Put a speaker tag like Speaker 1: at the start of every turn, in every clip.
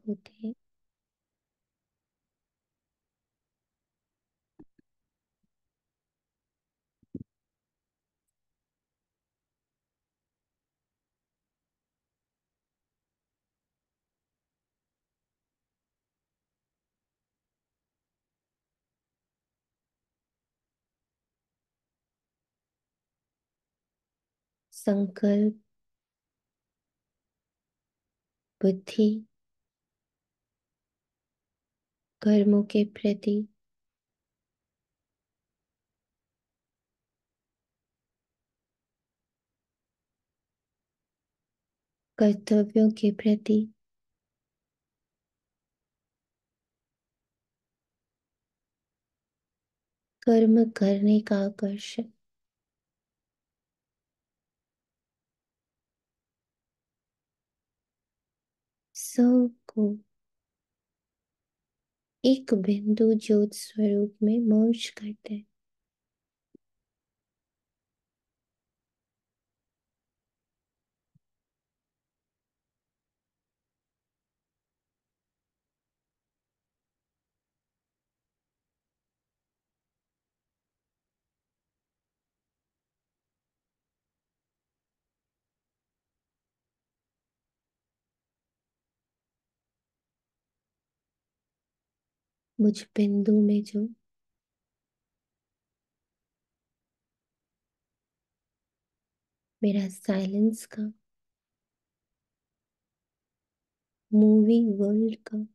Speaker 1: होते हैं। संकल्प, बुद्धि, कर्मों के प्रति, कर्तव्यों के प्रति, कर्म करने का आकर्षण, सबको एक बिंदु ज्योत स्वरूप में मर्ज करते हैं। मुझ बिंदु में जो मेरा साइलेंस का, मूविंग वर्ल्ड का,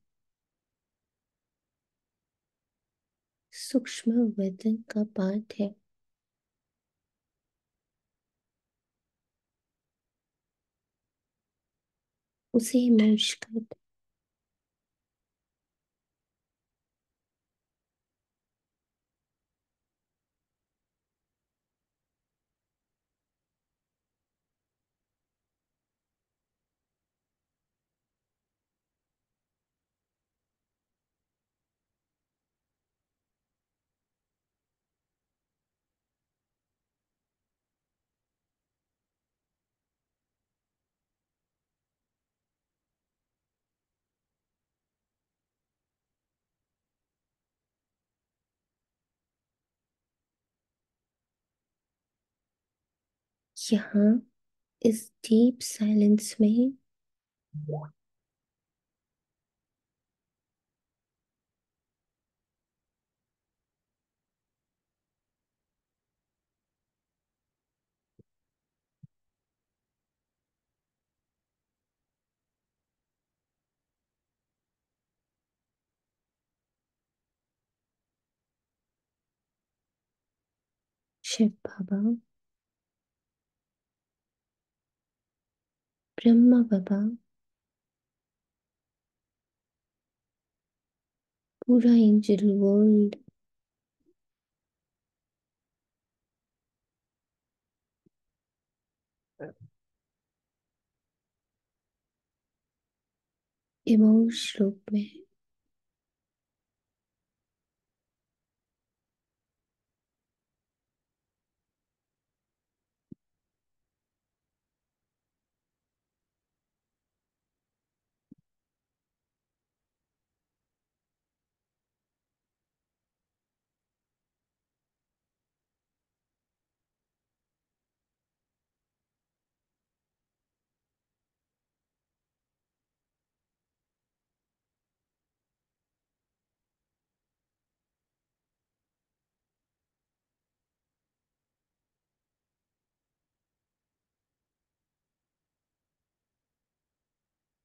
Speaker 1: सूक्ष्म वेदन का पार्ट है, उसे इमर्ज कर। यहाँ इस डीप साइलेंस में शिव बाबा, ब्रह्मा बाबा, पूरा एंजल वर्ल्ड इमोश रूप में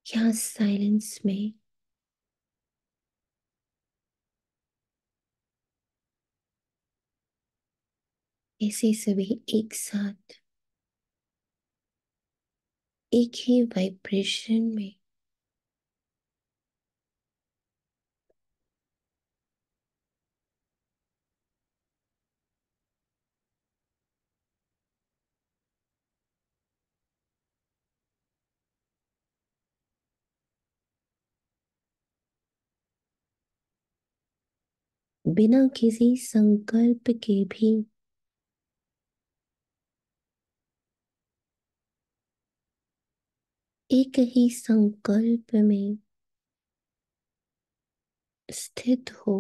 Speaker 1: यहाँ साइलेंस में ऐसे सभी एक साथ एक ही वाइब्रेशन में बिना किसी संकल्प के भी एक ही संकल्प में स्थित हो,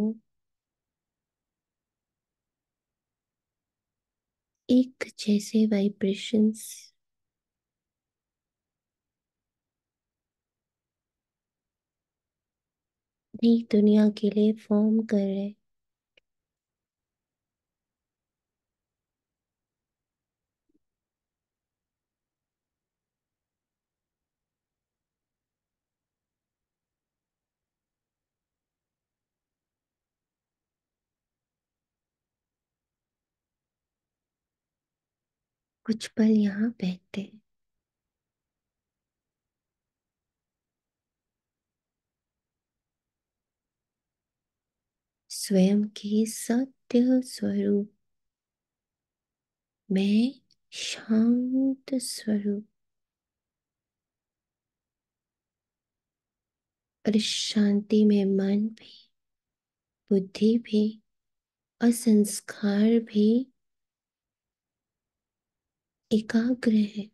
Speaker 1: एक जैसे वाइब्रेशंस नई दुनिया के लिए फॉर्म कर रहे। कुछ पल यहाँ बहते हैं, स्वयं के सत्य स्वरूप में, शांत स्वरूप। और इस शांति में मन भी, बुद्धि भी और संस्कार भी एकाग्र है।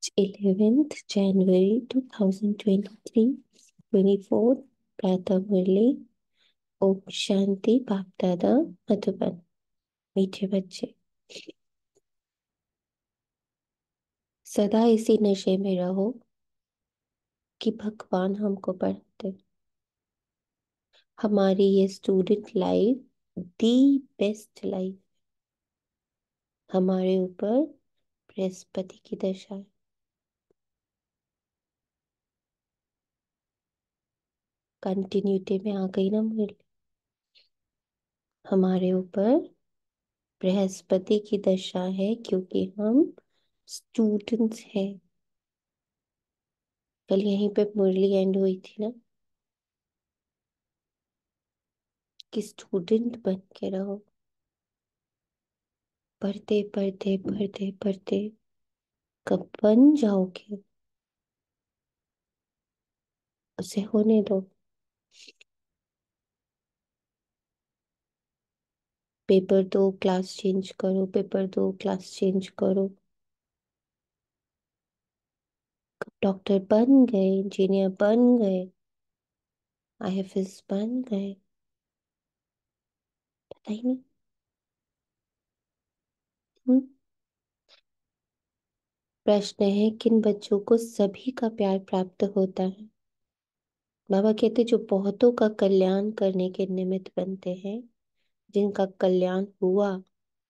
Speaker 1: 11th January 2023, 24 प्रातः मुरली। ओम शांति। बाप दादा मधुबन। मीठे बच्चे, सदा इसी नशे में रहो कि भगवान हमको पढ़ाते। हमारी ये student life the best life. हमारे ऊपर बृहस्पति की दशा है। कंटिन्यूटी में आ गई ना मुरली। हमारे ऊपर बृहस्पति की दशा है क्योंकि हम स्टूडेंट्स हैं। कल यहीं पे मुरली एंड हुई थी ना कि स्टूडेंट बन के रहो। पढ़ते पढ़ते पढ़ते पढ़ते कब बन जाओगे उसे होने दो। पेपर दो, क्लास चेंज करो, पेपर दो, क्लास चेंज करो। कब डॉक्टर बन गए, इंजीनियर बन गए, आईएफएस बन गए, पता ही नहीं। हम्म। प्रश्न है किन बच्चों को सभी का प्यार प्राप्त होता है। बाबा कहते जो बहुतों का कल्याण करने के निमित्त बनते हैं, जिनका कल्याण हुआ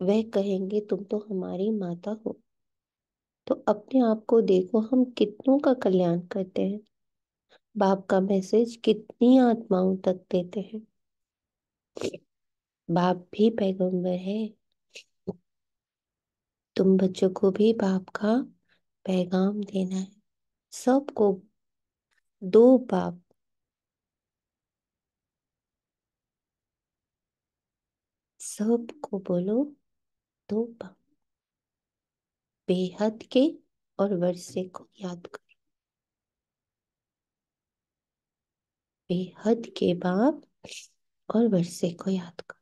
Speaker 1: वह कहेंगे तुम तो हमारी माता हो। तो अपने आप को देखो, हम कितनों का कल्याण करते हैं। बाप का मैसेज कितनी आत्माओं तक देते हैं। बाप भी पैगंबर है। तुम बच्चों को भी बाप का पैगाम देना है। सबको दो बाप, सबको बोलो दो बाप। बेहद के और वर्षे को याद करो। बेहद के बाप और वर्षे को याद करो।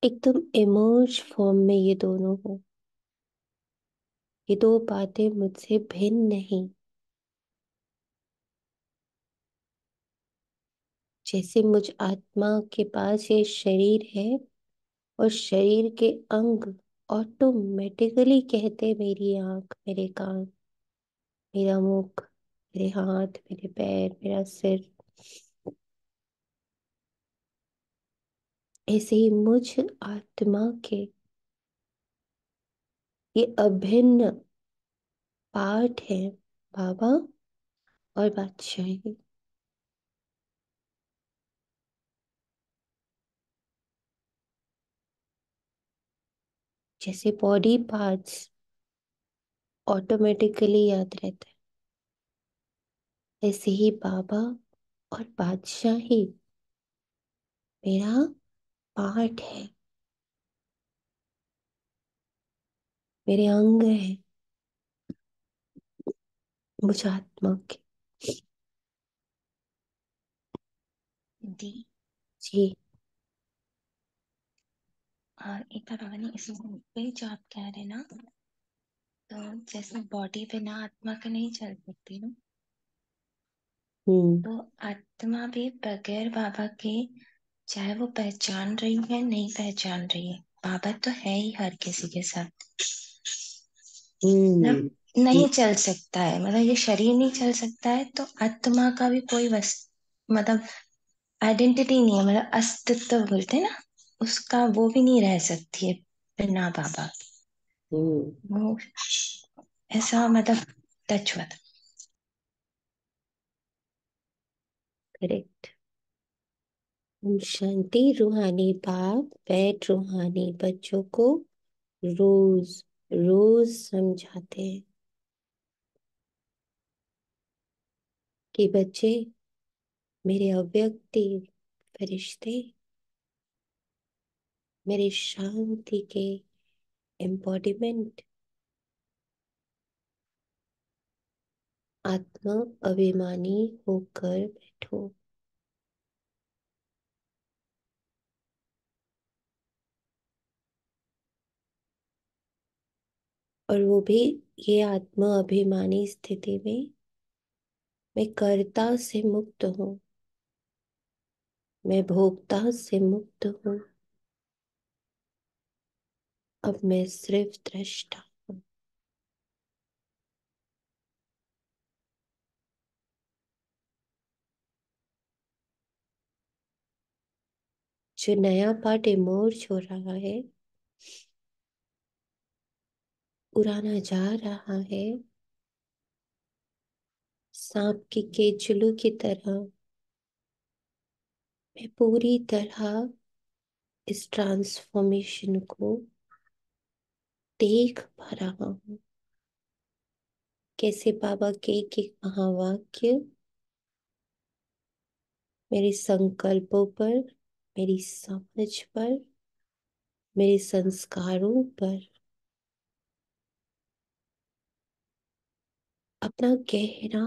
Speaker 1: एकदम इमर्ज फॉर्म में ये दोनों हो। ये दो बातें मुझसे भिन्न नहीं। जैसे मुझ आत्मा के पास ये शरीर है और शरीर के अंग ऑटोमेटिकली कहते मेरी आंख, मेरे कान, मेरा मुख, मेरे हाथ, मेरे पैर, मेरा सिर। ऐसे ही मुझ आत्मा के ये अभिन्न पार्ट है बाबा और बादशाही। जैसे बॉडी पार्ट्स ऑटोमेटिकली याद रहता है, ऐसे ही बाबा और बादशाही मेरा पार्ट है, मेरे अंग है मुझ आत्मा के।
Speaker 2: दी।
Speaker 1: जी।
Speaker 2: एक बार बाबा ने इस पे जो आप कह रहे ना, तो जैसे बॉडी बिना आत्मा के नहीं चल सकती ना,
Speaker 1: हम्म।
Speaker 2: तो आत्मा भी बगैर बाबा के, चाहे वो पहचान रही है नहीं पहचान रही है, बाबा तो है ही हर किसी के साथ।
Speaker 1: हम्म।
Speaker 2: मतलब नहीं चल सकता है, मतलब ये शरीर नहीं चल सकता है तो आत्मा का भी कोई मतलब आइडेंटिटी नहीं है, मतलब अस्तित्व बोलते हैं ना, उसका वो भी नहीं रह सकती है बिना बाबा।
Speaker 1: हम्म।
Speaker 2: वो ऐसा मतलब टच हुआ था।
Speaker 1: करेक्ट। ओम शांति। रूहानी बाप बैठ रूहानी बच्चों को रोज रोज समझाते हैं कि बच्चे मेरे अव्यक्ति फरिश्ते, मेरे शांति के एम्बॉडीमेंट, आत्मा अभिमानी होकर बैठो। और वो भी ये आत्म अभिमानी स्थिति में, मैं कर्ता से मुक्त हूँ, मैं भोक्ता से मुक्त हूँ, अब मैं सिर्फ दृष्टा हूँ। जो नया पार्ट इमर्ज हो रहा है, पुराना जा रहा है, सांप की केचुलू की तरह मैं पूरी तरह इस ट्रांसफॉर्मेशन को देख पा रहा हूँ। कैसे बाबा के एक महावाक्य मेरे संकल्पों पर, मेरी समझ पर, मेरे संस्कारों पर अपना गहरा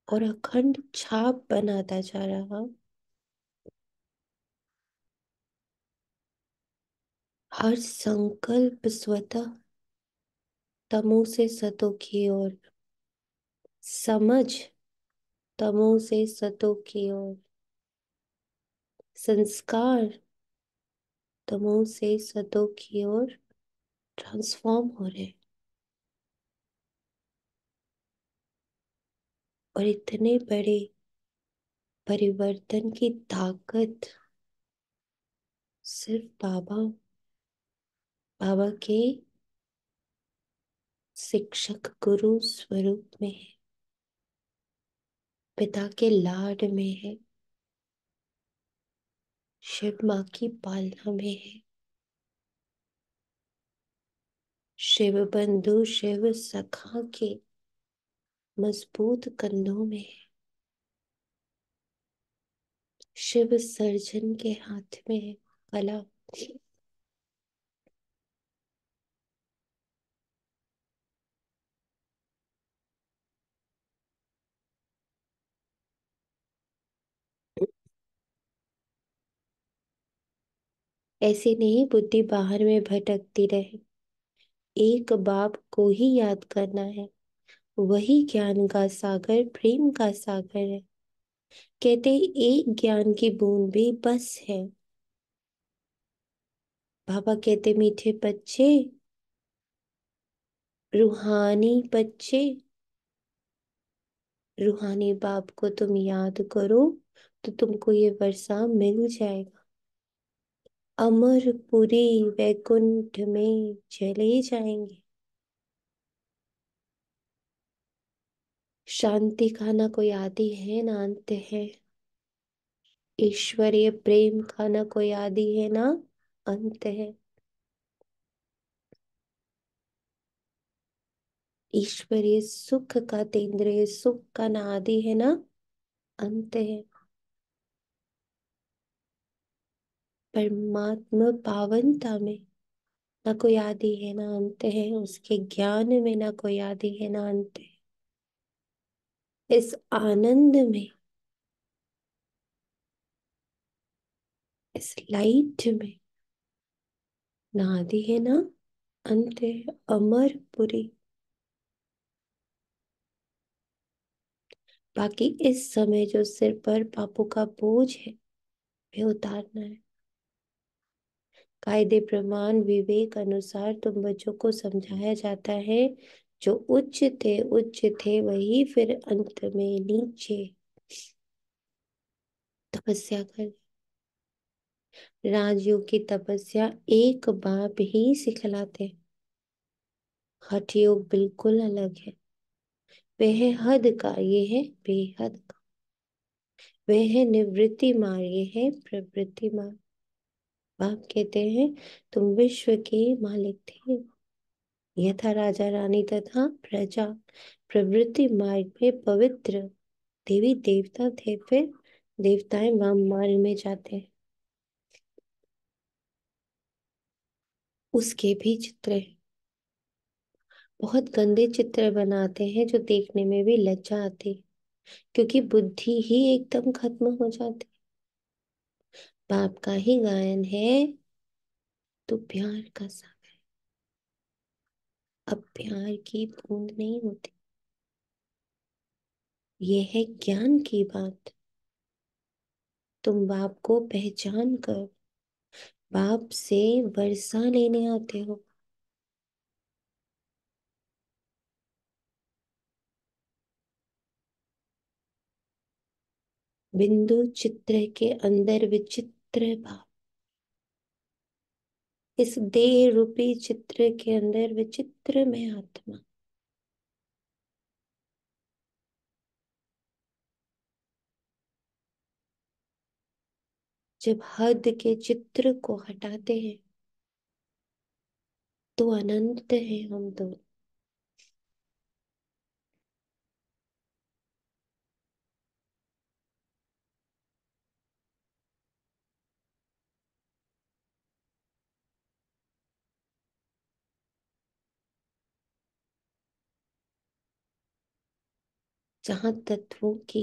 Speaker 1: और अखंड छाप बनाता जा रहा। हर संकल्प स्वतः तमो से सतो की ओर, समझ तमो से सतो की ओर, संस्कार तमो से सतो की ओर ट्रांसफॉर्म हो रहे। और इतने बड़े परिवर्तन की ताकत सिर्फ बाबा, बाबा के शिक्षक गुरु स्वरूप में है, पिता के लाड में है, शिव माँ की पालना में है, शिव बंधु शिव सखा के मजबूत कंधों में है, शिव सर्जन के हाथ में है कला। ऐसे नहीं बुद्धि बाहर में भटकती रहे, एक बाप को ही याद करना है, वही ज्ञान का सागर, प्रेम का सागर है। कहते एक ज्ञान की बूंद भी बस है। बाबा कहते मीठे बच्चे, रूहानी बच्चे, रूहानी बाप को तुम याद करो तो तुमको ये वर्षा मिल जाएगा। अमरपुरी वैकुंठ में चले जाएंगे। शांति का ना कोई आदि है ना अंत है, ईश्वरीय प्रेम का ना कोई आदि है ना अंत है, ईश्वरीय सुख का, तेंद्रिय सुख का ना आदि है ना अंत है। परमात्मा पावनता में ना कोई आदि है ना अंत है, उसके ज्ञान में ना कोई आदि है ना अंत है, इस आनंद में, इस लाइट में ना आदि है ना अंत है। अमरपुरी। बाकी इस समय जो सिर पर पापों का बोझ है वे उतारना है। कायदे प्रमाण विवेक अनुसार तुम बच्चों को समझाया जाता है, जो उच्च थे वही फिर अंत में नीचे तपस्या कर। राजयोग की तपस्या एक बाप ही सिखलाते, हठ योग बिल्कुल अलग है। वह है हद का, ये है बेहद का। वह है निवृत्ति मार्ग, ये है प्रवृत्ति मार्ग। बाप कहते हैं तुम विश्व के मालिक थे, यथा राजा रानी तथा प्रजा। प्रवृत्ति मार्ग में पवित्र देवी देवता थे, फिर देवताएं वाम मार्ग में जाते हैं। उसके भी चित्र हैं। बहुत गंदे चित्र बनाते हैं जो देखने में भी लज्जा आती, क्योंकि बुद्धि ही एकदम खत्म हो जाती। बाप का ही गायन है तो प्यार का सागर। अब प्यार की बूंद नहीं होती, ये है ज्ञान की बात। तुम बाप को पहचान कर बाप से वर्षा लेने आते हो। बिंदु चित्र के अंदर विचित्र भाव, इस देह रूपी चित्र के अंदर विचित्र में आत्मा। जब हद के चित्र को हटाते हैं तो अनंत है हम दोनों। जहां तत्वों की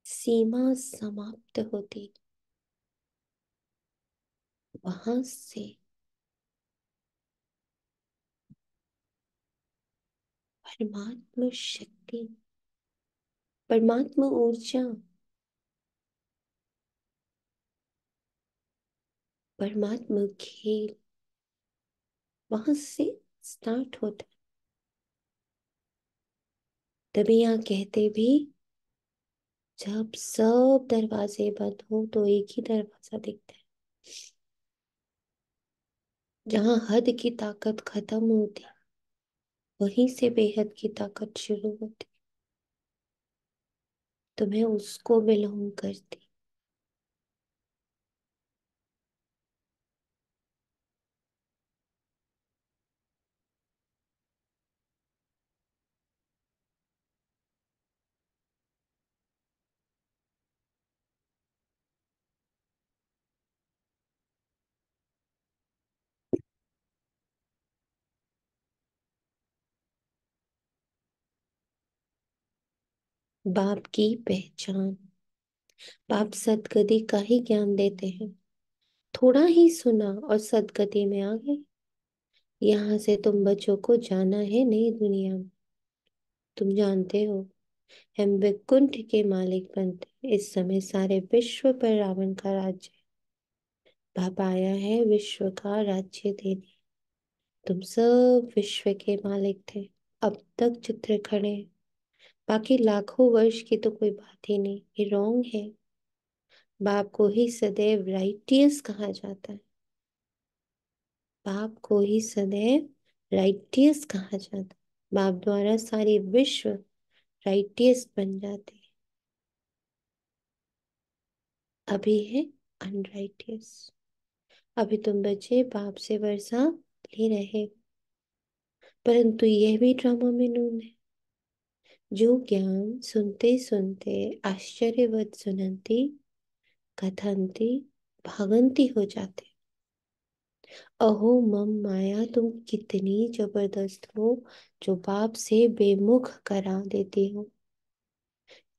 Speaker 1: सीमा समाप्त होती, वहां से परमात्म शक्ति, परमात्म ऊर्जा, परमात्म खेल वहां से स्टार्ट होता है। तभी यहाँ कहते भी, जब सब दरवाजे बंद हो तो एक ही दरवाजा दिखता है। जहां हद की ताकत खत्म होती, वहीं से बेहद की ताकत शुरू होती। तो मैं उसको बिलोंग करती। बाप की पहचान। बाप सदगति का ही ज्ञान देते हैं। थोड़ा ही सुना और सदगति में आ गए। यहाँ से तुम बच्चों को जाना है नई दुनिया में। तुम जानते हो, हम वैकुंठ के मालिक बनते। इस समय सारे विश्व पर रावण का राज्य है। बाप आया है विश्व का राज्य देने। तुम सब विश्व के मालिक थे, अब तक चित्र खड़े हैं। बाकी लाखों वर्ष की तो कोई बात ही नहीं, ये रॉन्ग है। बाप को ही सदैव राइटियस कहा जाता है। बाप को ही सदैव राइटियस कहा जाता है। बाप द्वारा सारी विश्व राइटियस बन जाते हैं। अभी है अनराइटियस। अभी तुम बच्चे बाप से वर्षा ले रहे हो, परंतु यह भी ड्रामा में नून है। जो ज्ञान सुनते सुनते आश्चर्यवत सुनंती कथंती भागंती हो जाते। अहो मम माया, तुम कितनी जबरदस्त हो जो बाप से बेमुख करा देती हो।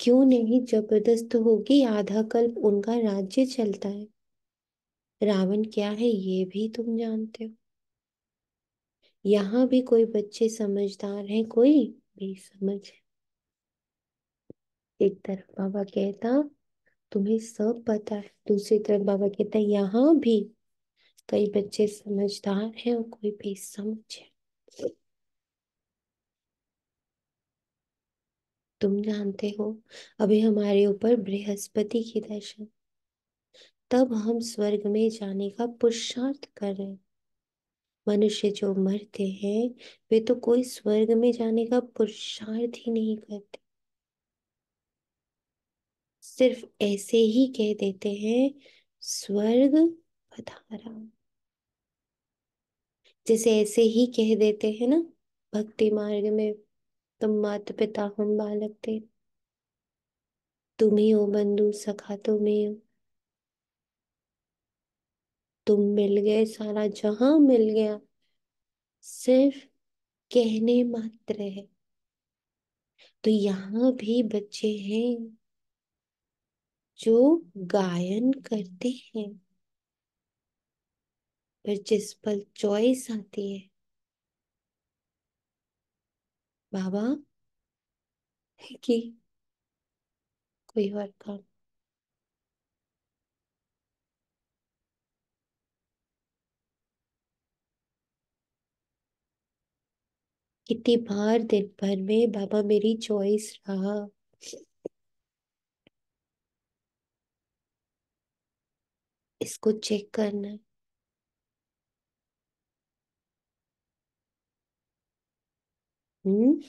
Speaker 1: क्यों नहीं जबरदस्त होगी, आधा कल्प उनका राज्य चलता है। रावण क्या है ये भी तुम जानते हो। यहाँ भी कोई बच्चे समझदार हैं, कोई बेसमझ है। एक तरफ बाबा कहता तुम्हें सब पता है, दूसरी तरफ बाबा कहता यहाँ भी कई बच्चे समझदार हैं और कोई बेसमझ है। तुम जानते हो, अभी हमारे ऊपर बृहस्पति की दशा, तब हम स्वर्ग में जाने का पुरुषार्थ कर रहे हैं। मनुष्य जो मरते हैं वे तो कोई स्वर्ग में जाने का पुरुषार्थ ही नहीं करते, सिर्फ ऐसे ही कह देते हैं स्वर्ग पधारा। जैसे ऐसे ही कह देते हैं ना भक्ति मार्ग में, तुम माता पिता हम बालक थे, तुम ही हो बंधु सखा, तुम ही हो, तुम मिल गए, सारा जहां मिल गया, सिर्फ कहने मात्र है। तो यहाँ भी बच्चे हैं जो गायन करते हैं, पर जिस पल चॉइस आती है बाबा कि कोई और काम, कितनी बार दिन भर में बाबा मेरी चॉइस रहा, इसको चेक करना है। हम्म।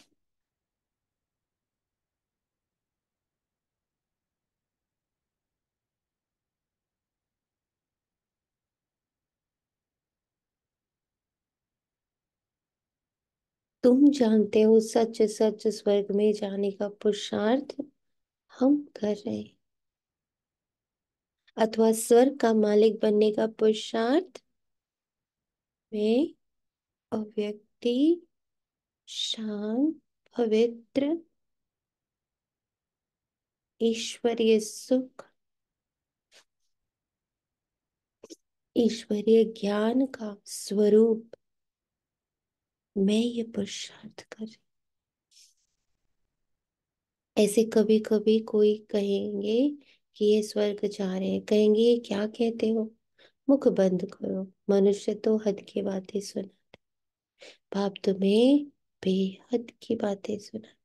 Speaker 1: तुम जानते हो सच सच स्वर्ग में जाने का पुरुषार्थ हम कर रहे हैं, अथवा स्वर्ग का मालिक बनने का पुरुषार्थ में अव्यक्ति, शांत, पवित्र, ईश्वरीय सुख, ईश्वरीय ज्ञान का स्वरूप, मैं ये पुरुषार्थ कर रही। ऐसे कभी कभी कोई कहेंगे कि ये स्वर्ग जा रहे हैं, कहेंगे ये क्या कहते हो, मुख बंद करो, मनुष्य तो हद की बातें सुना, बाप तुम्हें बेहद की बातें सुना।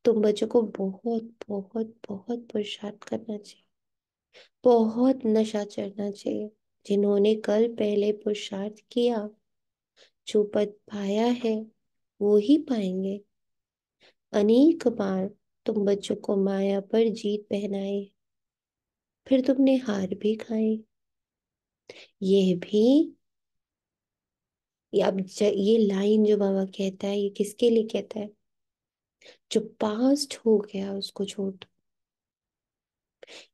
Speaker 1: तुम बच्चों को बहुत बहुत बहुत पुरुषार्थ करना चाहिए, बहुत नशा चढ़ना चाहिए। जिन्होंने कल पहले पुरुषार्थ किया, जो पद पाया है वो ही पाएंगे। अनेक बार तुम बच्चों को माया पर जीत पहनाई, फिर तुमने हार भी खाई। ये भी, ये लाइन जो बाबा कहता है, ये किसके लिए कहता है? जो पास्ट हो गया उसको छोड़ दो।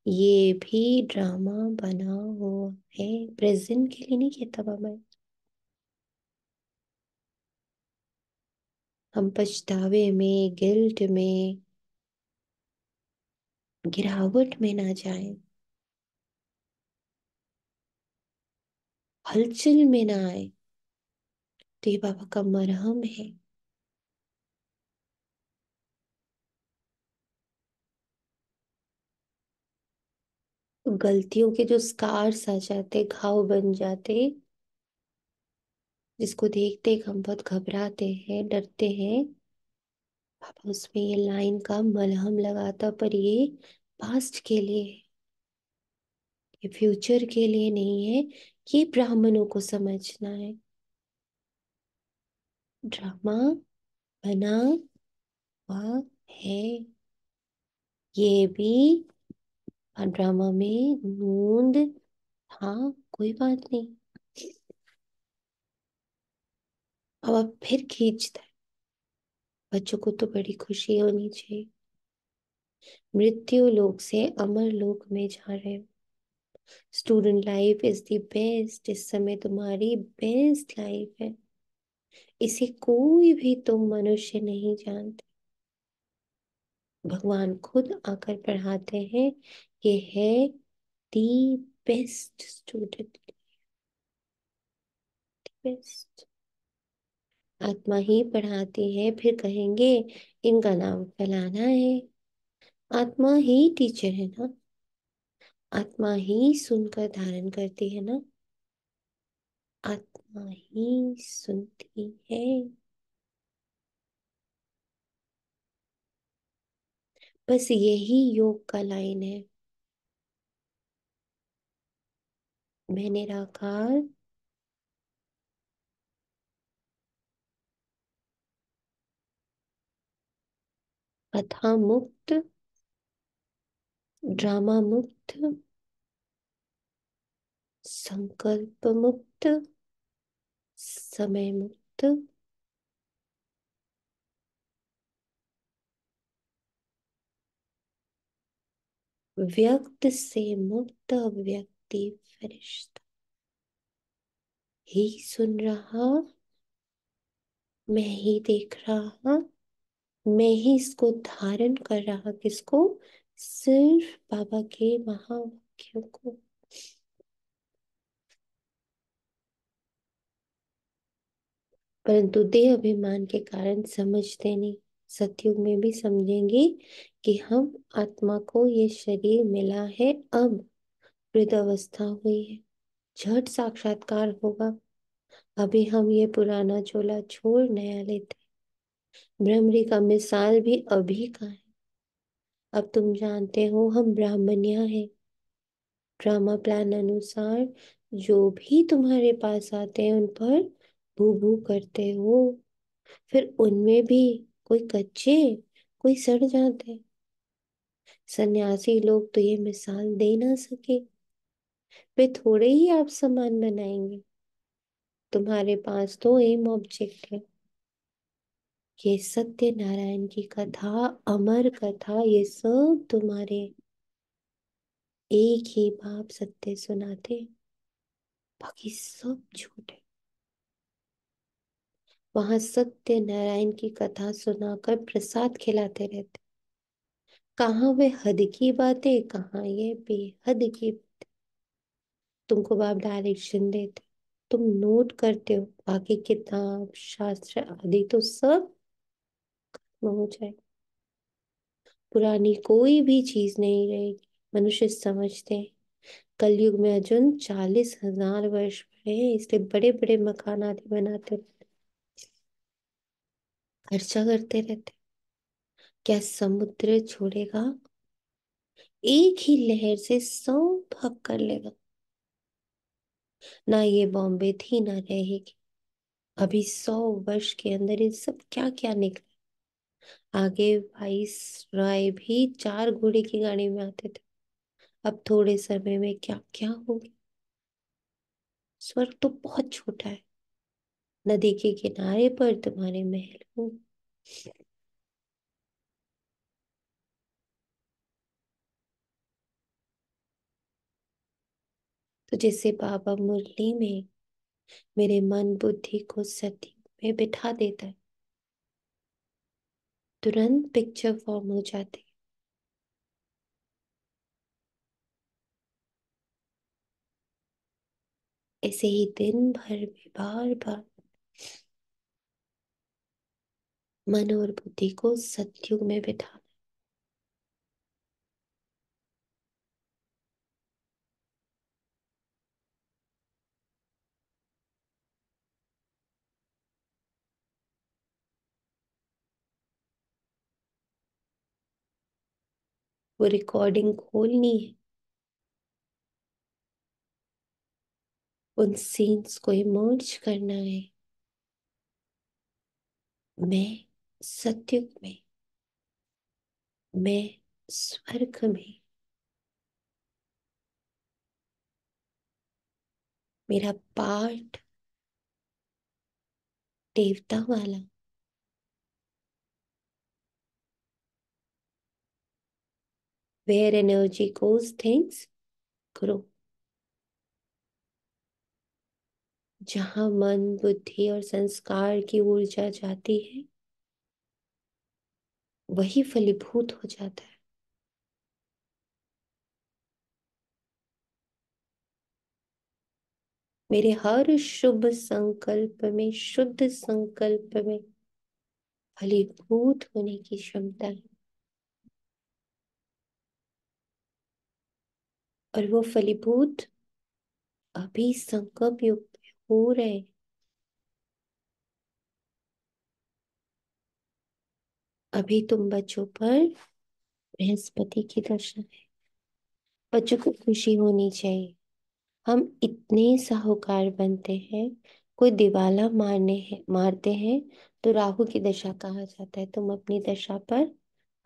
Speaker 1: ये भी ड्रामा बना हुआ है, प्रेजेंट के लिए नहीं कहता बाबा। हम पछतावे में, गिल्ट में, गिरावट में ना जाए, हलचल में ना आए, तो ये बाबा का मरहम है। तो गलतियों के जो स्कार्स आ जाते, घाव बन जाते, जिसको देखते ही हम बहुत घबराते हैं, डरते हैं, पापा उसमें ये लाइन का मलहम लगाता, पर ये पास्ट के लिए है, ये फ्यूचर के लिए नहीं है। ये ब्राह्मणों को समझना है। ड्रामा बना हुआ है, ये भी ड्रामा में नूंद, हाँ कोई बात नहीं। अब फिर खींचता है, बच्चों को तो बड़ी खुशी होनी चाहिए, मृत्यु लोक से अमर लोक में जा रहे हो। Student life is the best, इस समय तुम्हारी बेस्ट लाइफ है, इसे कोई भी तुम मनुष्य नहीं जानते। भगवान खुद आकर पढ़ाते हैं, ये है दी बेस्ट स्टूडेंट, बेस्ट। आत्मा ही पढ़ाती है, फिर कहेंगे इनका नाम फैलाना है। आत्मा ही टीचर है ना, आत्मा ही सुनकर धारण करती है ना, आत्मा ही सुनती है। बस यही योग का लाइन है। मैं निराकार, कथा मुक्त, ड्रामा मुक्त, संकल्प मुक्त, समय मुक्त, व्यक्त से मुक्त, व्यक्ति फरिश्ता ही सुन रहा, मैं ही देख रहा, मैं ही इसको धारण कर रहा, किसको? सिर्फ बाबा के महावाक्यों को। परंतु देह अभिमान के कारण समझते नहीं। सतयुग में भी समझेंगे कि हम आत्मा को ये शरीर मिला है, अब वृद्धावस्था हुई है, झट साक्षात्कार होगा। अभी हम ये पुराना चोला छोड़ नया लेते। भ्रमरी का मिसाल भी अभी का है। अब तुम जानते हो हम ब्राह्मणिया है। ड्रामा प्लान अनुसार जो भी तुम्हारे पास आते हैं उन पर भू भू करते हो। फिर उनमें भी कोई कच्चे, कोई सड़ जाते। सन्यासी लोग तो ये मिसाल दे ना सके। वे थोड़े ही आप समान बनाएंगे। तुम्हारे पास तो एम ऑब्जेक्ट है। ये सत्य नारायण की कथा, अमर कथा, ये सब तुम्हारे एक ही बाप सत्य सुनाते, बाकी सब झूठ है। वहां सत्य नारायण की कथा सुनाकर प्रसाद खिलाते रहते। कहाँ वे हद की बातें, कहाँ ये बेहद की। तुमको बाप डायरेक्शन देते, तुम नोट करते हो, बाकी किताब शास्त्र आदि तो सब हो जाए। पुरानी कोई भी चीज नहीं रहेगी। मनुष्य समझते हैं कलयुग में अर्जुन 40,000 वर्ष बड़े हैं, इसलिए बड़े बड़े मकान आदि बनाते रहते, खर्चा करते रहते। क्या समुद्र छोड़ेगा? एक ही लहर से सब भाग कर लेगा। ना ये बॉम्बे थी ना रहेगी। अभी 100 वर्ष के अंदर ये सब क्या क्या निकला। आगे वाइस राय भी 4 घोड़े की गाड़ी में आते थे, अब थोड़े समय में क्या क्या हो गया। स्वर्ग तो बहुत छोटा है। नदी के किनारे पर तुम्हारे महल हो। तो जैसे बाबा मुरली में मेरे मन बुद्धि को सत्य में बिठा देता है, तुरंत पिक्चर फॉर्म हो जाती है। ऐसे ही दिन भर में बार बार मन और बुद्धि को सतयुग में बिठा। वो रिकॉर्डिंग खोलनी है, उन सीन्स को इमर्ज करना है। मैं सतयुग में, मैं स्वर्ग में, मेरा पार्ट देवता वाला। Where energy goes things grow. जहां मन बुद्धि और संस्कार की ऊर्जा जाती है वही फलीभूत हो जाता है। मेरे हर शुभ संकल्प में, शुद्ध संकल्प में फलीभूत होने की क्षमता है। और वो फलीभूत अभी संकल्प युग में हो रहे। अभी तुम बच्चों पर बृहस्पति की दशा है। बच्चों को खुशी होनी चाहिए। हम इतने साहूकार बनते हैं, कोई दिवाला मारते हैं तो राहु की दशा कहा जाता है। तुम अपनी दशा पर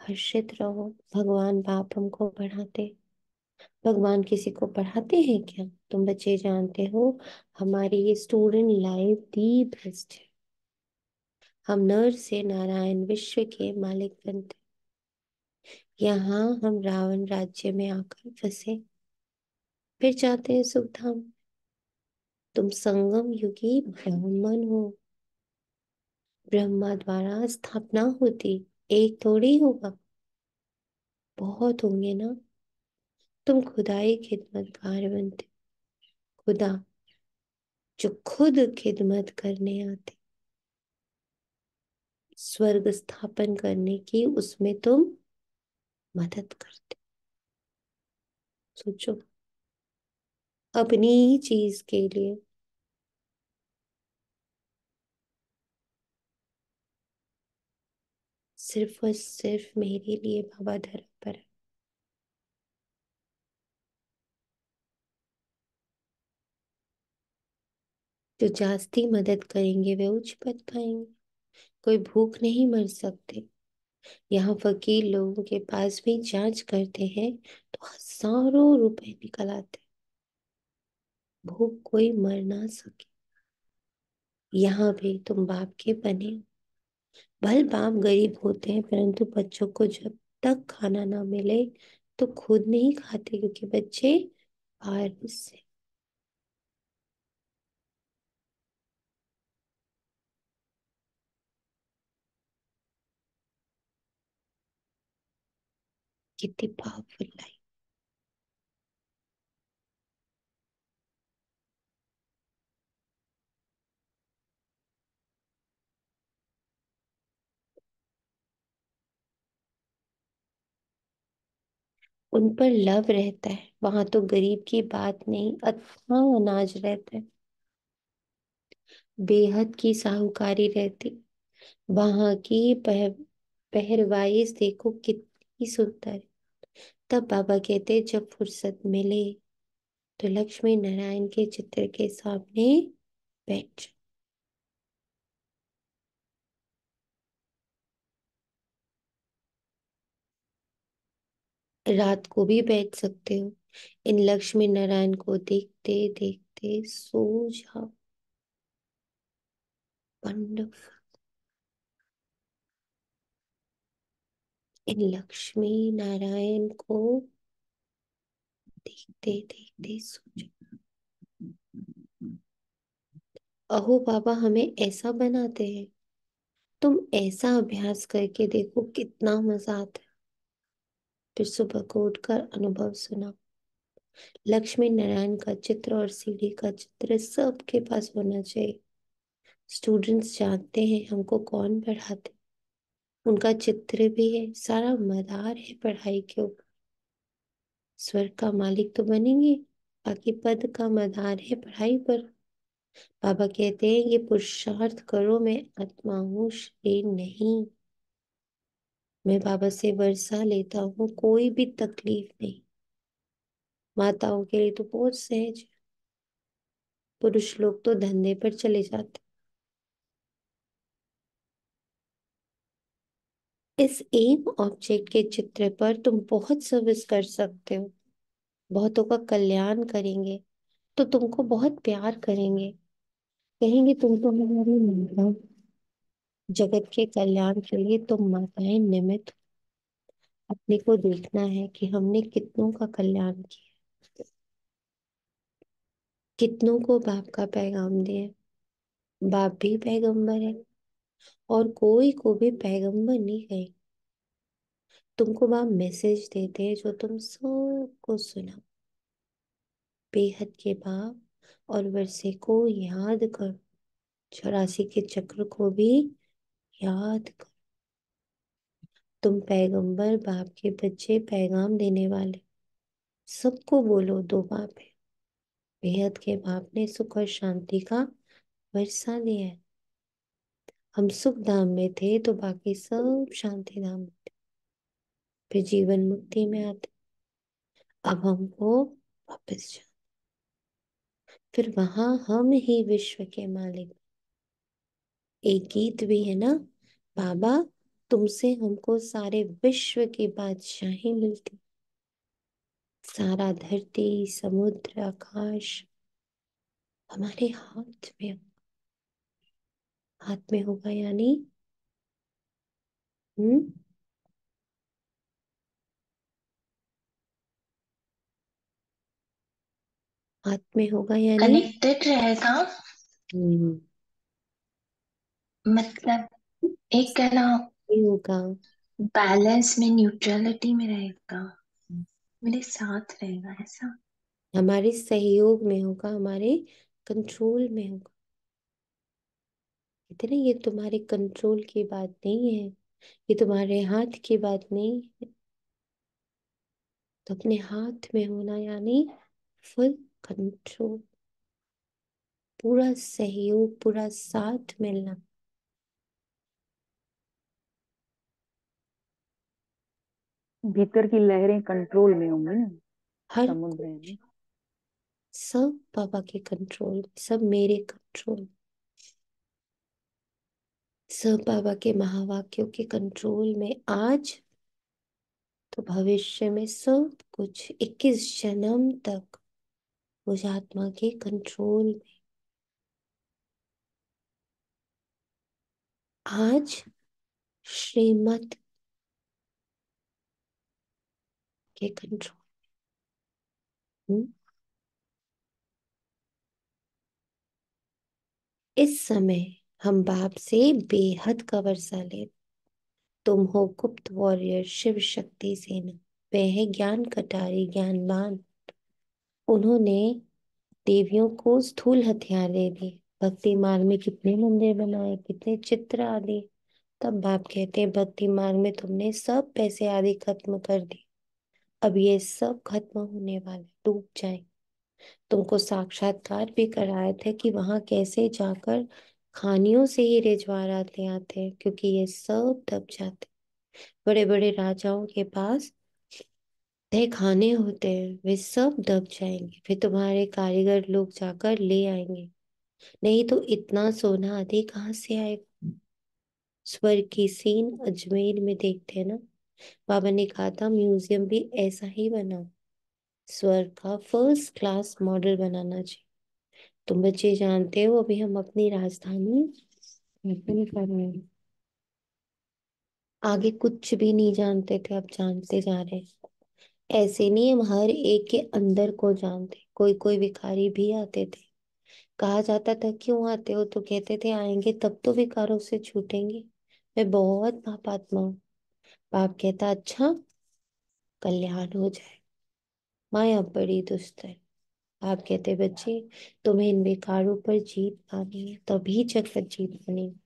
Speaker 1: हर्षित रहो। भगवान बाप हमको पढ़ाते। भगवान किसी को पढ़ाते हैं क्या? तुम बच्चे जानते हो हमारी ये स्टूडेंट लाइफ दी बेस्ट है। हम नर से नारायण विश्व के मालिक बनते। यहाँ हम रावण राज्य में आकर फंसे, फिर जाते हैं सुख धाम। तुम संगम युगी ब्राह्मण हो। ब्रह्मा द्वारा स्थापना होती, एक थोड़ी होगा। बहुत होंगे ना। तुम खुदा ही खिदमतगार बनते, खुदा जो खुद खिदमत करने आते, स्वर्ग स्थापन करने की उसमें तुम मदद करते। सोचो, अपनी ही चीज के लिए। सिर्फ और सिर्फ मेरे लिए बाबा धरा पर है। जो जास्ती मदद करेंगे वे उच्च पद पाएंगे। कोई भूख नहीं मर सकते। यहाँ फकीर लोगों के पास भी जांच करते हैं तो हजारों रुपए निकल आते। भूख कोई मर ना सके। यहाँ भी तुम बाप के बने हो। भले बाप गरीब होते हैं, परंतु बच्चों को जब तक खाना ना मिले तो खुद नहीं खाते, क्योंकि बच्चे बाहर से। कितनी पावरफुल लाइफ। उन पर लव रहता है, वहां तो गरीब की बात नहीं, अथाह अनाज रहता है। बेहद की साहूकारी रहती। वहां की पहरवाइज देखो कितनी सुंदर है। तब बाबा कहते, जब फुर्सत मिले तो लक्ष्मी नारायण के चित्र के सामने बैठ जाओ। रात को भी बैठ सकते हो। इन लक्ष्मी नारायण को देखते देखते सो जाओ। वंडरफुल। इन लक्ष्मी नारायण को देखते देखते सो जाओ। अहो बाबा हमें ऐसा बनाते हैं। तुम ऐसा अभ्यास करके देखो कितना मजा आता है। फिर सुबह को उठकर अनुभव सुना। लक्ष्मी नारायण का चित्र और सीढ़ी का चित्र सबके पास होना चाहिए। स्टूडेंट्स जानते हैं हमको कौन पढ़ाते। उनका चित्र भी है, सारा मदार है पढ़ाई के ऊपर। स्वर्ग का मालिक तो बनेंगे, बाकी पद का मदार है पढ़ाई पर। बाबा कहते हैं ये पुरुषार्थ करो, मैं आत्मा हूँ, शरीर नहीं। मैं बाबा से वर्षा लेता हूँ, कोई भी तकलीफ नहीं। माताओं के लिए तो बहुत सहज। पुरुष लोग तो धंधे पर चले जाते। इस एम ऑब्जेक्ट के चित्र पर तुम बहुत सर्विस कर सकते हो। बहुतों का कल्याण करेंगे तो तुमको बहुत प्यार करेंगे। कहेंगे तुम तो हमारी माता हो। जगत के कल्याण के लिए तुम माताएं निमित्त हो। अपने को देखना है कि हमने कितनों का कल्याण किया, कितनों को बाप का पैगाम दिया। बाप भी पैगंबर है और कोई को भी पैगंबर नहीं कहे। तुमको बाप मैसेज देते हैं जो तुम सबको सुना। बेहद के बाप और वर्षे को याद करो। 84 के चक्र को भी याद करो। तुम पैगंबर, बाप के बच्चे, पैगाम देने वाले। सबको बोलो दो बाप है। बेहद के बाप ने सुख और शांति का वर्षा दिया है। हम सुख धाम में थे तो बाकी सब शांति धाम में। फिर जीवन मुक्ति में आते। अब हमको वापस जाओ। फिर वहां हम ही विश्व के मालिक। एक गीत भी है ना, बाबा तुमसे हमको सारे विश्व की बादशाही मिलती। सारा धरती समुद्र आकाश हमारे हाथ में। हाथ में होगा यानी, हम्म, हाथ में होगा यानी।
Speaker 2: कनेक्टेड रहेगा।
Speaker 1: हम्म।
Speaker 2: मतलब एक है ना,
Speaker 1: ये होगा।
Speaker 2: बैलेंस में, न्यूट्रलिटी में रहेगा, मेरे साथ रहेगा ऐसा।
Speaker 1: हमारे सहयोग में होगा, हमारे कंट्रोल में होगा। कहते ना, ये तुम्हारे कंट्रोल की बात नहीं है, ये तुम्हारे हाथ की बात नहीं है। तो अपने हाथ में होना यानी फुल कंट्रोल, पूरा सहयोग, पूरा साथ मिलना।
Speaker 3: भीतर की लहरें कंट्रोल में होंगी ना,
Speaker 1: हर
Speaker 3: समुद्र है
Speaker 1: कुछ,
Speaker 3: ना।
Speaker 1: सब बाबा के कंट्रोल, सब मेरे कंट्रोल, सब बाबा के महावाक्यों के कंट्रोल में आज, तो भविष्य में सब कुछ 21 जन्म तक उस आत्मा के कंट्रोल में। आज श्रीमत के कंट्रोल में। इस समय हम बाप से बेहद का वर्षा ले। तुम हो गुप्त वॉरियर, शिव शक्ति सेना। वह है ज्ञान कटारी, ज्ञानवान। उन्होंने देवियों को स्थूल हथियार दे दिए, भक्ति मार्ग में कितने मंदिर बनाए, कितने चित्र आदि। तब बाप कहते हैं भक्ति मार्ग में तुमने सब पैसे आदि खत्म कर दिए, अब ये सब खत्म होने वाले, डूब जाए। तुमको साक्षात्कार भी कराए थे कि वहां कैसे जाकर खानियों से ही रिजवार आते आते हैं, क्योंकि ये सब दब जाते। बड़े बड़े राजाओं के पास तय खाने होते हैं, वे सब दब जाएंगे, फिर तुम्हारे कारीगर लोग जाकर ले आएंगे। नहीं तो इतना सोना आदि कहाँ से आएगा। स्वर्ग की सीन अजमेर में देखते हैं ना, बाबा ने कहा था म्यूजियम भी ऐसा ही बना, स्वर्ग का फर्स्ट क्लास मॉडल बनाना चाहिए। तुम बच्चे जानते हो अभी हम अपनी राजधानी कैसे नहीं कर रहे हैं। आगे कुछ भी नहीं जानते थे, अब जानते जा रहे हैं। ऐसे नहीं, हम हर एक के अंदर को जानते। कोई कोई भिखारी भी आते थे, कहा जाता था क्यों आते हो, तो कहते थे आएंगे तब तो विकारों से छूटेंगे, मैं बहुत पापात्मा हूँ। बाप कहता अच्छा, कल्याण हो जाए। माया बड़ी दुष्ट है। आप कहते बच्चे, तुम्हें इन विकारों पर जीत पानी है, तभी जगत जीत बनेगी,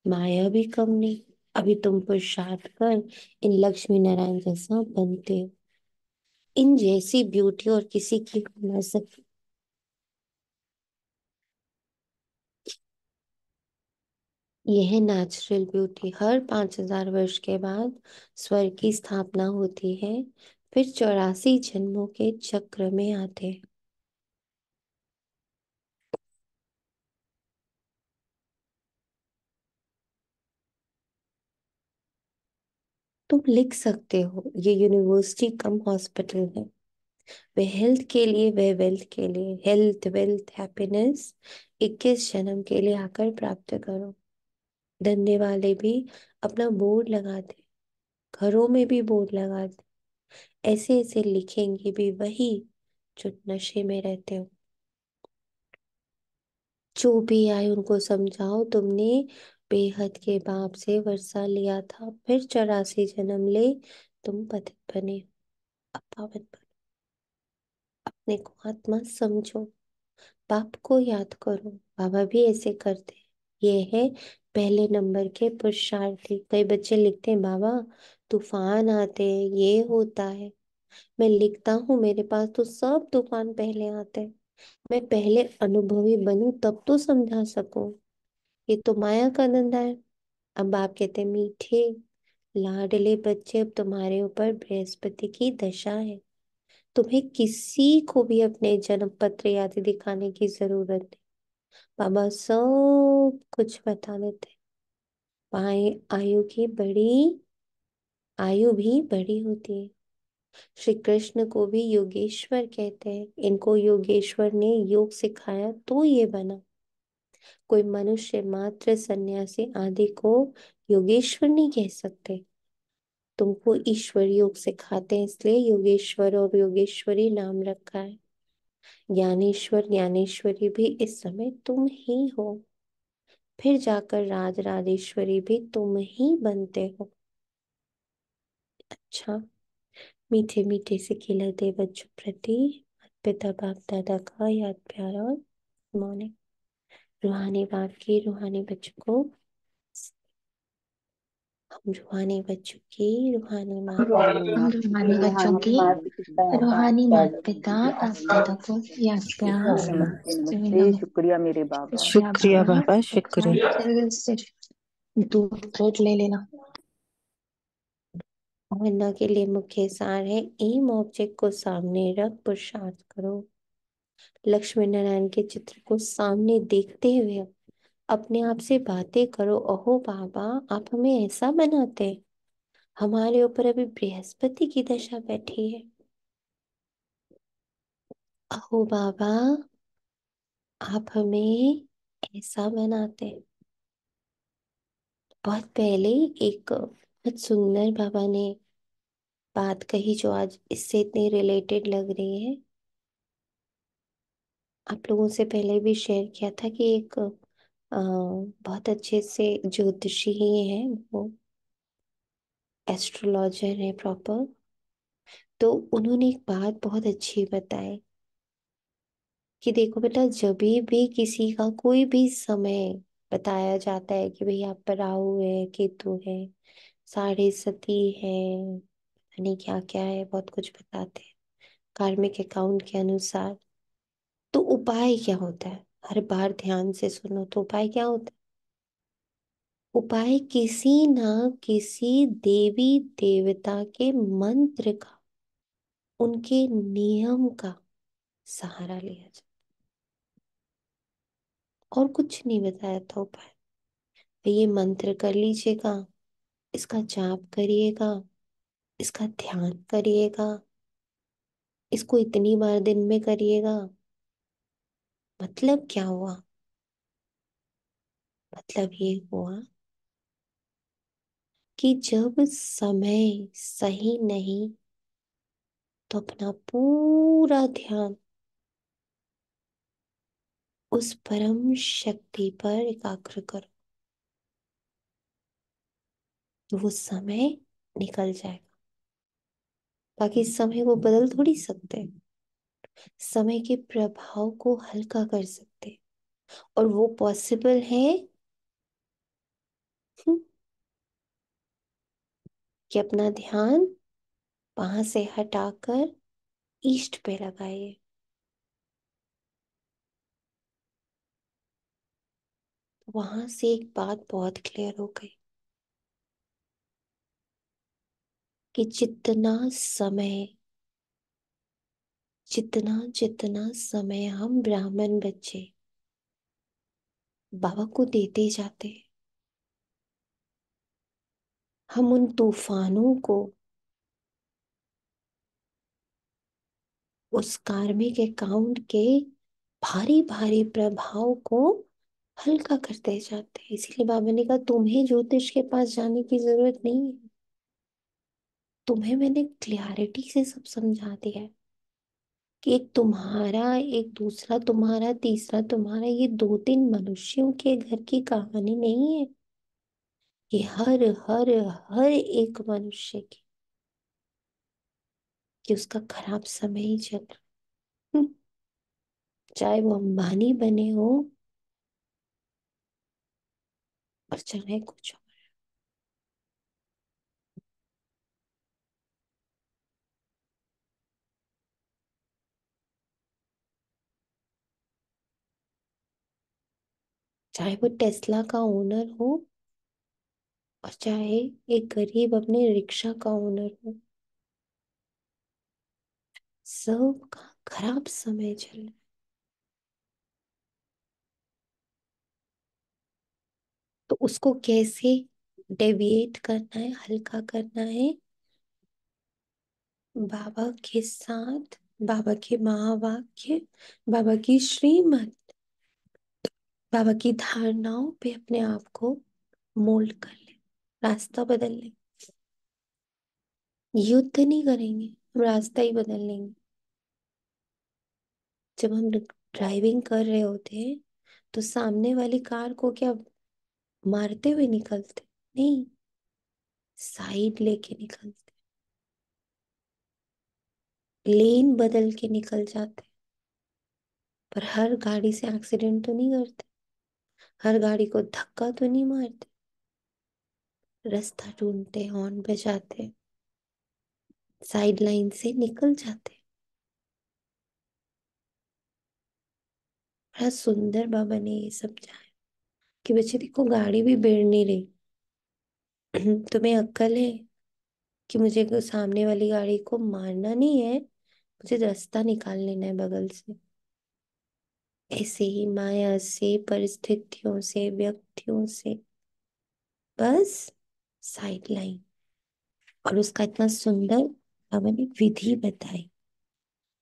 Speaker 1: माया भी कम नहीं। अभी तुम पुरुषार्थ कर इन लक्ष्मी नारायण जैसा बनते हो, इन जैसी ब्यूटी और किसी की हो ना सके। यह है नेचुरल ब्यूटी। हर 5,000 वर्ष के बाद स्वर्ग की स्थापना होती है, फिर 84 जन्मों के चक्र में आते हैं। तुम लिख सकते हो ये यूनिवर्सिटी कम हॉस्पिटल है। वे हेल्थ के लिए, वे वेल्थ के लिए, हेल्थ वेल्थ हैप्पीनेस 21 जन्म के लिए आकर प्राप्त करो। धंधे वाले भी अपना बोर्ड लगाते, घरों में भी बोर्ड लगाते, ऐसे ऐसे लिखेंगे भी वही जो नशे में रहते हो। जो भी आए उनको समझाओ तुमने बेहद के बाप से वर्षा लिया था, फिर 84 जन्म ले तुम पतित बने, अब पावन बनो। अपने को आत्मा समझो, बाप को याद करो। बाबा भी ऐसे करते हैं। ये है पहले नंबर के पुरुषार्थी। कई बच्चे लिखते हैं बाबा तूफान आते हैं, ये होता है। मैं लिखता हूँ मेरे पास तो सब तूफान पहले आते हैं, मैं पहले अनुभवी बनूं तब तो समझा सकूं। ये तो माया का धंधा है। अब आप कहते हैं मीठे लाडले बच्चे, अब तुम्हारे ऊपर बृहस्पति की दशा है, तुम्हें किसी को भी अपने जन्म पत्र आदि दिखाने की जरूरत नहीं। बाबा सब कुछ बता देते। आयु की बड़ी, आयु भी बड़ी होती है। श्री कृष्ण को भी योगेश्वर कहते हैं। इनको योगेश्वर ने योग सिखाया तो ये बना। कोई मनुष्य मात्र सन्यासी आदि को योगेश्वर नहीं कह सकते। तुमको ईश्वर योग सिखाते हैं, इसलिए योगेश्वर और योगेश्वरी नाम रखा है। ज्ञानेश्वर ज्ञानेश्वरी भी इस समय तुम ही हो, फिर जाकर राज राजेश्वरी भी तुम ही बनते हो। अच्छा, मीठे मीठे से खिलते बच्चों प्रति पिता बाप दादा का याद प्यार और मौन रूहानी बाप की रूहानी बच्चों को, हम रूहानी बच्चों की रूहानी माँ
Speaker 3: रूहानी
Speaker 2: हम
Speaker 3: माँ
Speaker 2: रूहानी बच्चों
Speaker 3: रूहानी
Speaker 2: की
Speaker 3: माता पिता बाप
Speaker 2: रूहानी माता
Speaker 3: दादा
Speaker 2: पिता
Speaker 3: की
Speaker 2: बाप दादा को याद प्यार
Speaker 3: नमस्ते
Speaker 2: से
Speaker 3: नमस्ते,
Speaker 2: विनम्र।
Speaker 3: शुक्रिया मेरे बाबा।
Speaker 2: शुक्रिया बाबा, शुक्रिया। दूध ब्रेड ले लेना।
Speaker 1: भावना के लिए मुख्य सार है, एम ऑब्जेक्ट को सामने रख पुरुषार्थ करो। लक्ष्मी नारायण के चित्र को सामने देखते हुए अपने आप से बातें करो, अहो बाबा आप हमें ऐसा बनाते, हमारे ऊपर अभी बृहस्पति की दशा बैठी है। अहो बाबा आप हमें ऐसा बनाते। बहुत पहले एक बहुत सुंदर बाबा ने बात कही जो आज इससे इतनी रिलेटेड लग रही है। आप लोगों से पहले भी शेयर किया था कि एक बहुत अच्छे से ज्योतिषी ही है वो, एस्ट्रोलॉजर है प्रॉपर। तो उन्होंने एक बात बहुत अच्छी बताई कि देखो बेटा, जब भी किसी का कोई भी समय बताया जाता है कि भाई आप पर राहु है, केतु है, साढ़े सती है, पता नहीं क्या क्या है, बहुत कुछ बताते हैं कार्मिक अकाउंट के अनुसार। तो उपाय क्या होता है, हर बार ध्यान से सुनो, तो उपाय क्या होता है? उपाय किसी ना किसी देवी देवता के मंत्र का, उनके नियम का सहारा लिया जाए, और कुछ नहीं बताया था उपाय। ये मंत्र कर लीजिएगा, इसका जाप करिएगा, इसका ध्यान करिएगा, इसको इतनी बार दिन में करिएगा। मतलब क्या हुआ? मतलब ये हुआ कि जब समय सही नहीं तो अपना पूरा ध्यान उस परम शक्ति पर एकाग्र करो, तो वो समय निकल जाएगा। बाकी समय वो बदल थोड़ी सकते, समय के प्रभाव को हल्का कर सकते, और वो पॉसिबल है कि अपना ध्यान वहां से हटाकर ईस्ट पे लगाइए। वहां से एक बात बहुत क्लियर हो गई कि जितना जितना समय हम ब्राह्मण बच्चे बाबा को देते जाते हैं, हम उन तूफानों को, उस कार्मिक अकाउंट के भारी भारी प्रभाव को हल्का करते जाते हैं। इसीलिए बाबा ने कहा तुम्हें ज्योतिष के पास जाने की जरूरत नहीं है, तुम्हें मैंने क्लैरिटी से सब समझा दिया है कि एक तुम्हारा, एक दूसरा तुम्हारा, तीसरा तुम्हारा, ये दो तीन मनुष्यों के घर की कहानी नहीं है। ये हर हर हर एक मनुष्य की, कि उसका खराब समय ही चल रहा है। चाहे वो अंबानी बने हो और चाहे कुछ हो, चाहे वो टेस्ला का ओनर हो और चाहे एक गरीब अपने रिक्शा का ओनर हो, सबका खराब समय चल रहा है। तो उसको कैसे डेविएट करना है, हल्का करना है? बाबा के साथ, बाबा के महावाक्य, बाबा की श्रीमत, बाबा की धारणाओं पे अपने आप को मोल्ड कर ले, रास्ता बदल ले। युद्ध नहीं करेंगे, हम रास्ता ही बदल लेंगे। जब हम ड्राइविंग कर रहे होते हैं तो सामने वाली कार को क्या मारते हुए निकलते नहीं, साइड लेके निकलते। लेन बदल के निकल जाते, पर हर गाड़ी से एक्सीडेंट तो नहीं करते, हर गाड़ी को धक्का तो नहीं मारते, रास्ता ढूंढते, हॉर्न बजाते, साइड लाइन से निकल जाते। बड़ा सुंदर बाबा ने ये समझाया कि बच्चे देखो, गाड़ी भी भिड़ नहीं रही। तुम्हें अक्ल है कि मुझे सामने वाली गाड़ी को मारना नहीं है, मुझे रास्ता निकाल लेना है बगल से। ऐसे ही माया से, परिस्थितियों से, व्यक्तियों से, बस साइड लाइन। और उसका इतना सुंदर बाबा ने विधि बताई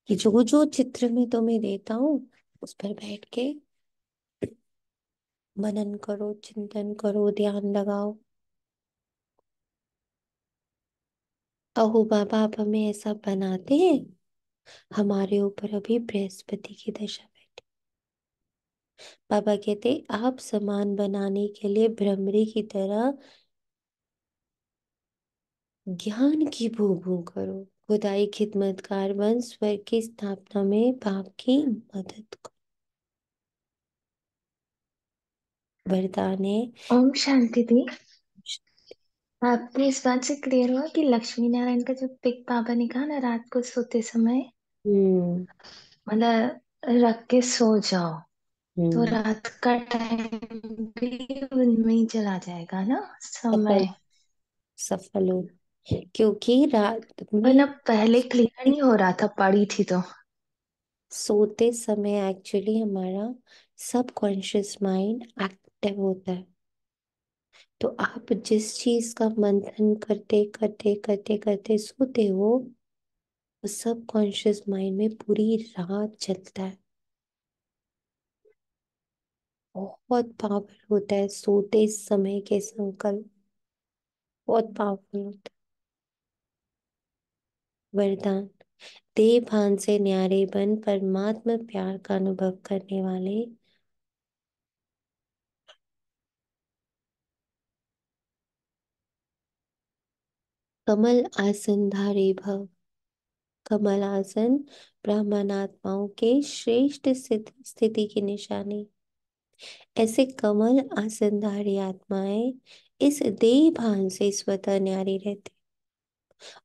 Speaker 1: कि जो जो चित्र मैं तुम्हें देता हूँ उस पर बैठ के मनन करो, चिंतन करो, ध्यान लगाओ। अहो बाबा, आप हमें ऐसा बनाते हैं, हमारे ऊपर अभी बृहस्पति की दशा बैठी। बाबा कहते आप समान बनाने के लिए भ्रमरी की तरह ज्ञान की भू भू करो, खुदाई खिदमतकार बन, स्वर्ग की स्थापना में बाप की मदद करो। वरदान है।
Speaker 2: ओम शांति दी। आपको इस बात से क्लियर हुआ कि लक्ष्मी नारायण का जो पिक पापा ने कहा ना रात को सोते समय,
Speaker 1: हम्म।
Speaker 2: मतलब रख के सो जाओ, तो
Speaker 1: हम्म।
Speaker 2: रात का टाइम भी उनमें ही चला जाएगा ना
Speaker 1: सफल,
Speaker 2: समय।
Speaker 1: सफल हो, क्योंकि रात
Speaker 2: पर
Speaker 1: में
Speaker 2: ना पहले क्लियर नहीं हो रहा था, पड़ी थी तो।
Speaker 1: सोते समय एक्चुअली हमारा सबकॉन्शियस माइंड एक्टिव होता है। तो आप जिस चीज का मंथन करते करते करते करते सोते हो, वो सबकॉन्शियस माइंड में पूरी रात चलता है। बहुत पावरफुल होता है सोते समय के संकल्प, बहुत पावरफुल होता है। वरदान। देह भान से न्यारे बन, परमात्मा प्यार का अनुभव करने वाले कमल आसन धारे भव। कमल आसन ब्राह्मण आत्माओं के श्रेष्ठ स्थिति की निशानी। ऐसे कमल आसनधारी आत्माएं इस देह भान से स्वतः न्यारी रहती,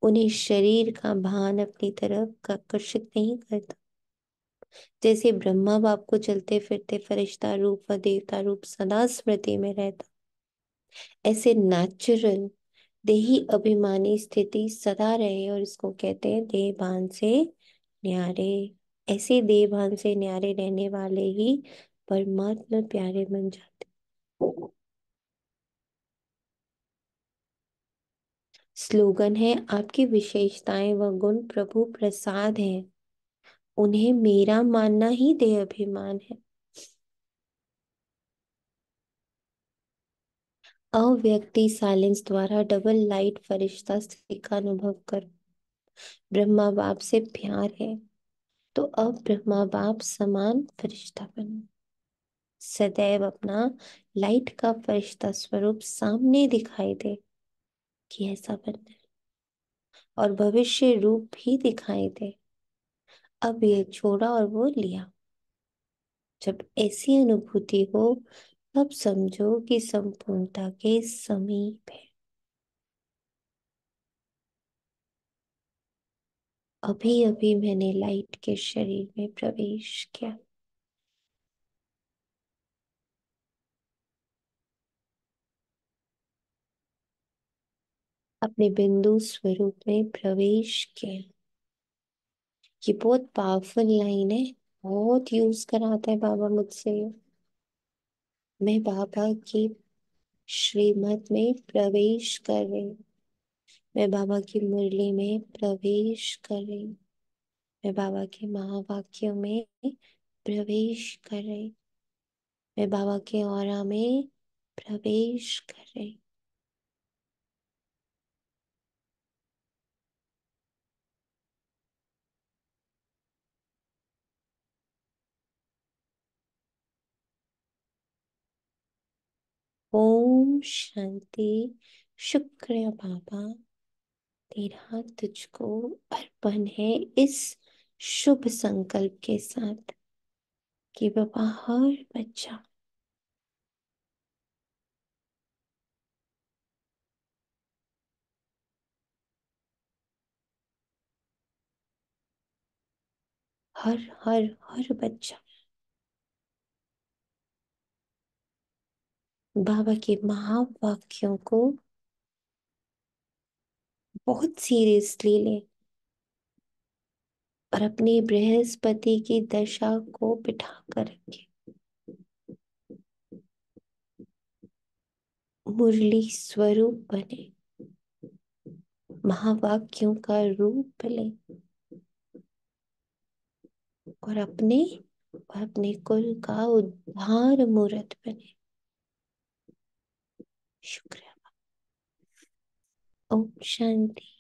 Speaker 1: उन्हें शरीर का भान अपनी तरफ आकर्षित नहीं करता। जैसे ब्रह्मा बाप को चलते फिरते फरिश्ता रूप व देवता रूप सदा स्मृति में रहता, ऐसे नेचुरल देही अभिमानी स्थिति सदा रहे, और इसको कहते हैं देह भान से न्यारे। ऐसे देह भान से न्यारे रहने वाले ही परमात्मा प्यारे बन जाते। स्लोगन है, आपकी विशेषताएं व गुण प्रभु प्रसाद है, उन्हें मेरा मानना ही देह अभिमान है। अव्यक्ति साइलेंस द्वारा डबल लाइट फरिश्ता स्थिति का अनुभव करो। ब्रह्मा बाप से प्यार है तो अब ब्रह्मा बाप समान फरिश्ता बनो। सदैव अपना लाइट का फरिश्ता स्वरूप सामने दिखाई दे कि ऐसा बनना है, और भविष्य रूप भी दिखाई दे, अब ये छोड़ा और वो लिया। जब ऐसी अनुभूति हो तब समझो कि संपूर्णता के समीप है। अभी अभी मैंने लाइट के शरीर में प्रवेश किया। अपने बिंदु स्वरूप में प्रवेश किया। ये बहुत पावरफुल लाइन है, बहुत यूज कराता है बाबा मुझसे। मैं बाबा की श्रीमत में प्रवेश कर रही हूँ, मैं बाबा की मुरली में प्रवेश कर रही हूँ, मैं बाबा के महावाक्यों में प्रवेश कर रही हूँ, मैं बाबा के ऑरा में प्रवेश कर रही हूँ। ओम शांति। शुक्रिया बाबा। तेरा तुझको अर्पण है इस शुभ संकल्प के साथ कि बाबा हर बच्चा हर हर हर बच्चा बाबा के महावाक्यों को बहुत सीरियसली ले और अपनी बृहस्पति की दशा को बिठा कर रखे। मुरली स्वरूप बने, महावाक्यों का रूप ले और अपने कुल का उद्धार मूर्त बने। शुक्र। ओम शांति।